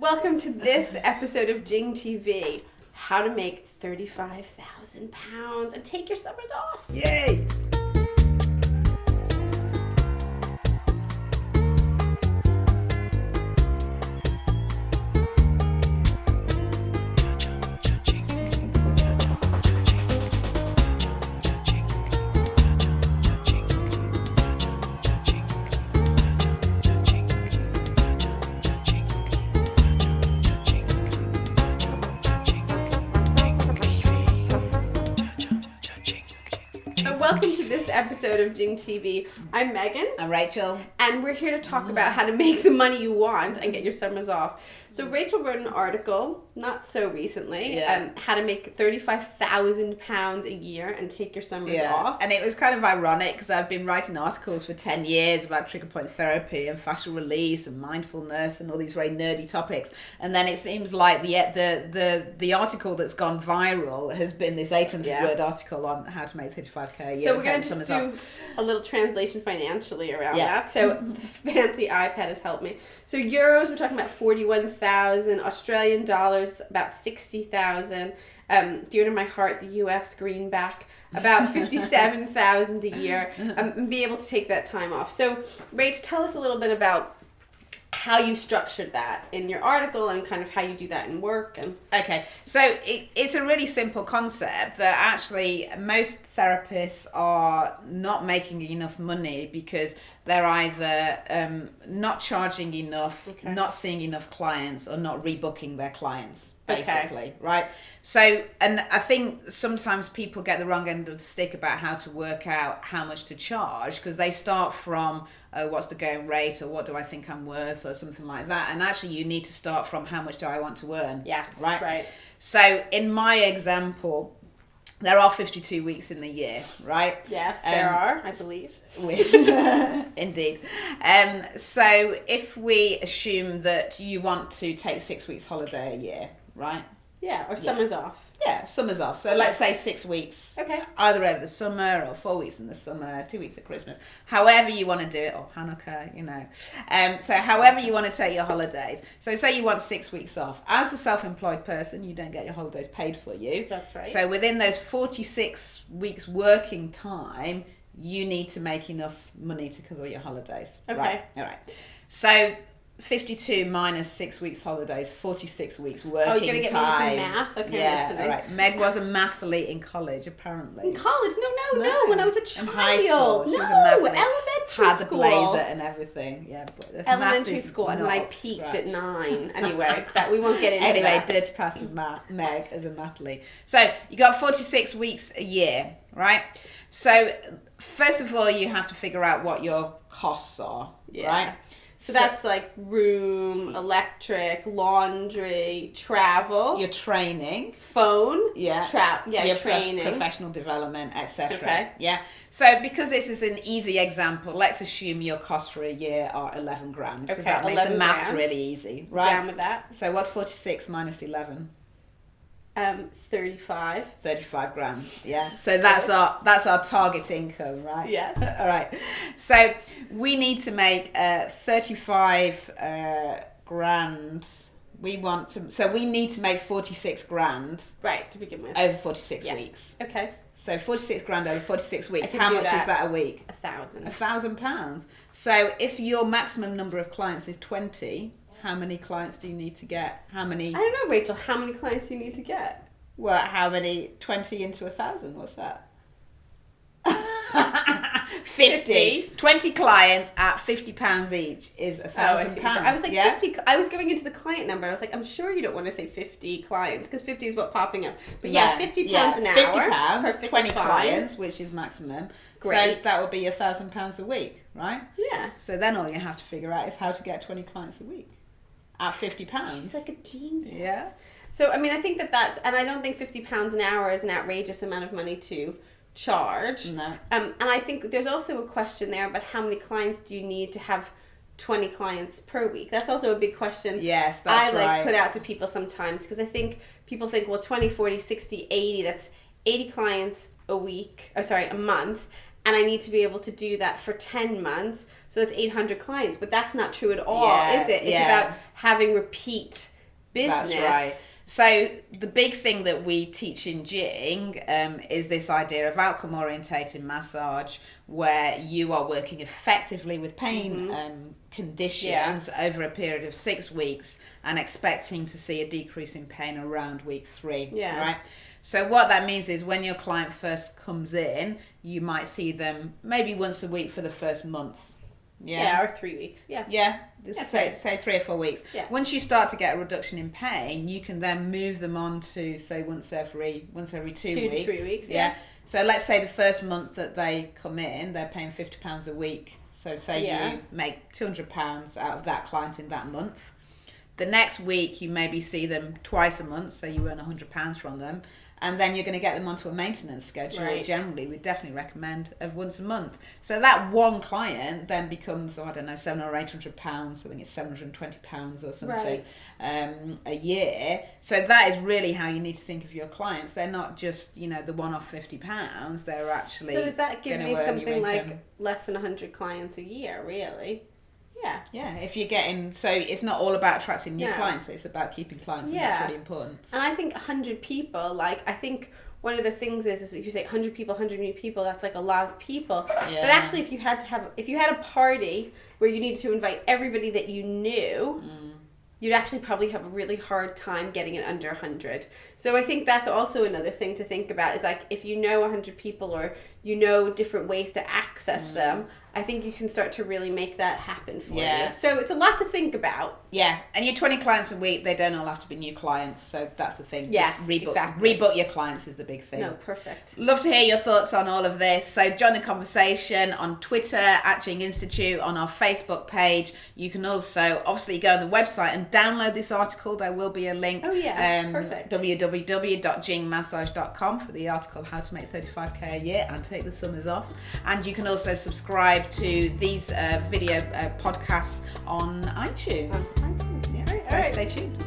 Welcome to this episode of Jing TV. How to make £35,000 and take your summers off. Yay! Welcome to this episode of Jing TV. I'm Megan. I'm Rachel. And we're here to talk about how to make the money you want and get your summers off. So Rachel wrote an article, not so recently, how to make £35,000 a year and take your summers off. And it was kind of ironic because I've been writing articles for 10 years about trigger point therapy and fascial release and mindfulness and all these very nerdy topics. And then it seems like the article that's gone viral has been this 800-word article on how to make 35k a year. So we're going to just do a little translation financially around that. So the fancy iPad has helped me. So euros, we're talking about 41,000. Australian dollars, about 60,000. Dear to my heart, the US greenback, about 57,000 a year. And be able to take that time off. So, Rach, tell us a little bit about how you structured that in your article and kind of how you do that in work. And okay, so it's a really simple concept that actually most therapists are not making enough money because they're either not charging enough, not seeing enough clients, or not rebooking their clients, basically, right? So, and I think sometimes people get the wrong end of the stick about how to work out how much to charge because they start from, oh, what's the going rate, or what do I think I'm worth, or something like that. And actually you need to start from how much do I want to earn. Yes, right. So in my example, there are 52 weeks in the year, right? Yes, there are, I believe. Indeed. So if we assume that you want to take 6 weeks holiday a year, right? Yeah, or summers off. Yeah, summer's off. So let's say 6 weeks. Okay. Either over the summer or 4 weeks in the summer, 2 weeks at Christmas. However you want to do it, or Hanukkah, you know. So however you want to take your holidays. So say you want 6 weeks off. As a self-employed person, you don't get your holidays paid for you. That's right. So within those 46 weeks working time, you need to make enough money to cover your holidays. Okay. Right. All right. So 52 minus 6 weeks holidays, 46 weeks working time. Oh, you're going to get me some math? Okay, yeah, all right. Meg was a mathlete in college, apparently. In college? No, when I was a child. In high school. She was a mathlete. Elementary had the school. blazer and everything. Yeah, but elementary school, and I peaked at 9. Anyway, that we won't get into anyway, that. dirty past Meg as a mathlete. So you got 46 weeks a year, right? So first of all, you have to figure out what your costs are, right? So that's like room, electric, laundry, travel. Your training. Phone. Yeah. Your training. Professional development, etc. Okay. Yeah. So because this is an easy example, let's assume your costs for a year are 11 grand. Because that makes the maths really easy. Right? Down with that. So what's 46 minus 11? 35. 35 grand. Yeah. So that's our target income, right? Yes. All right. So we need to make 35 grand. We need to make 46 grand. Right, to begin with. Over 46 weeks. Okay. So 46 grand over 46 weeks. How much is that a week? £1,000. £1,000. So if your maximum number of clients is 20, how many clients do you need to get? I don't know, Rachel. How many clients do you need to get? Well, how many? 20 into 1,000. What's that? 50. 20 clients at £50 each is £1,000. I was like 50. I was going into the client number. I was like, I'm sure you don't want to say 50 clients because 50 is what popping up. But £50 an hour. £50, 20 clients, which is maximum. Great. So that would be £1,000 a week, right? Yeah. So then all you have to figure out is how to get 20 clients a week at £50. She's like a genius. Yeah. So I mean, I think that's, and I don't think £50 an hour is an outrageous amount of money to charge. No. And I think there's also a question there about how many clients do you need to have 20 clients per week. That's also a big question. Yes, that's right. I put out to people sometimes because I think people think, well, 20, 40, 60, 80, that's 80 clients a month. And I need to be able to do that for 10 months. So that's 800 clients. But that's not true at all, is it? It's about having repeat business. That's right. So the big thing that we teach in Jing is this idea of outcome-orientated massage, where you are working effectively with pain conditions over a period of 6 weeks and expecting to see a decrease in pain around week 3. Yeah. Right. So what that means is when your client first comes in, you might see them maybe once a week for the first month. Yeah, or 3 weeks. Yeah. Yeah. Say 3 or 4 weeks. Yeah. Once you start to get a reduction in pain, you can then move them on to say once every 2 weeks. 2 to 3 weeks. Yeah. So let's say the first month that they come in, they're paying £50 a week. So say you make £200 out of that client in that month. The next week you maybe see them twice a month, so you earn £100 from them. And then you're going to get them onto a maintenance schedule. Right. Generally, we definitely recommend of once a month. So that one client then becomes, £700 or £800. I think it's £720 or something a year. So that is really how you need to think of your clients. They're not just, the one-off £50. They're actually. So does that give me something like less than 100 clients a year, really? Yeah. Yeah, if you're getting, so it's not all about attracting new clients, it's about keeping clients, and that's really important. And I think 100 people, I think one of the things is if you say 100 people, 100 new people, that's like a lot of people. Yeah. But actually, if you had a party where you needed to invite everybody that you knew, you'd actually probably have a really hard time getting it under 100. So I think that's also another thing to think about is like if you know 100 people or different ways to access them, I think you can start to really make that happen for you. So it's a lot to think about. Yeah, and your 20 clients a week, they don't all have to be new clients, so that's the thing. Yes, just rebook, exactly. Rebook your clients is the big thing. No, perfect. Love to hear your thoughts on all of this. So join the conversation on Twitter at Jing Institute, on our Facebook page. You can also obviously go on the website and download this article. There will be a link. Oh yeah, perfect. www.jingmassage.com for the article How to Make 35k a Year and Take the Summers Off. And you can also subscribe to these video podcasts on iTunes. Yeah. So stay tuned.